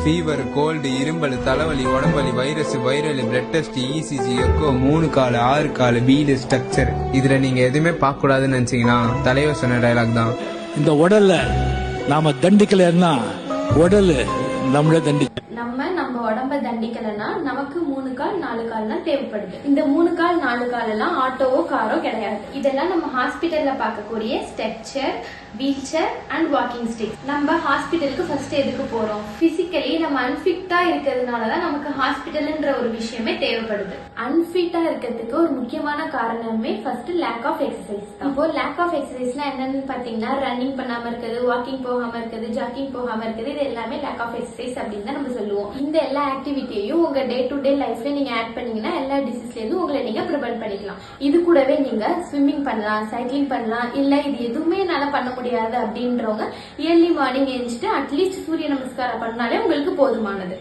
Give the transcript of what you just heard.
Fever, cold, இரும்பல், தலைவலி, உடம்பலி, virus, viral, blood test, ECG, echo, 3 கால் 6 கால் வீடு ஸ்ட்ரக்சர். இதுல நீங்க எதுவுமே பார்க்க கூடாதுன்னு நினைச்சீங்கன்னா தலைவர் சொன்ன டயலாக் தான். இந்த உடல்ல நாம தண்டிக்கலன்னா உடல் நம்மள தண்டிக்க. நம்ம உடம்ப தண்டிக்கலன்னா நமக்கு 3 கால் 4 கால் தான் தேவைப்படுது. இந்த 3 கால் 4 கால் எல்லாம் ஆட்டோவோ காரோ கிடையாது. இதெல்லாம் நம்ம ஹாஸ்பிட்டல்ல பார்க்கக்கூடிய stretcher, wheel chair and walking stick. நம்ம ஹாஸ்பிட்டலுக்கு ஃபர்ஸ்ட் எதுக்கு போறோம்? பிசிக்கலி நம்ம அன்ஃபிட்டா இருக்கிறதுனாலதான் நமக்கு ஹாஸ்பிட்டல்ன்ற ஒரு விஷயமே தேவைப்படுது. அன்ஃபிட்டா இருக்கிறதுக்கு ஒரு முக்கியமான காரணமே ஃபர்ஸ்ட் லேக் ஆஃப் எக்ஸசைஸ். இப்போ லேக் ஆஃப் எக்ஸசைஸ்னா என்னன்னு பாத்தீங்கன்னா ரன்னிங் பண்ணாம இருக்குது, வாக்கிங் போகாம இருக்குது, ஜாக்கிங் போகாம இருக்குது. இது எல்லாமே லேக் ஆஃப் எக்ஸசைஸ் அப்படின்னு தான் நம்ம சொல்லுவோம். இந்த எல்லா ஆக்டிவிட்டியையும் உங்க டே டு டே லைஃப்ல நீங்க ஆட் பண்ணீங்கன்னா எல்லா டிசீஸ்ல இருந்து உங்களை நீங்க ப்ரிவென்ட் பண்ணிக்கலாம். இது கூடவே நீங்க ஸ்விம்மிங் பண்ணலாம், சைக்கிளிங் பண்ணலாம். இல்ல இது எதுவுமே என்னால பண்ண முடியாது அப்படின்றவங்க ஏர்லி மார்னிங் எழுந்துட்டு அட்லீஸ்ட் சூரிய நமஸ்காரம் பண்ணாலே உங்களுக்கு போதுமானது.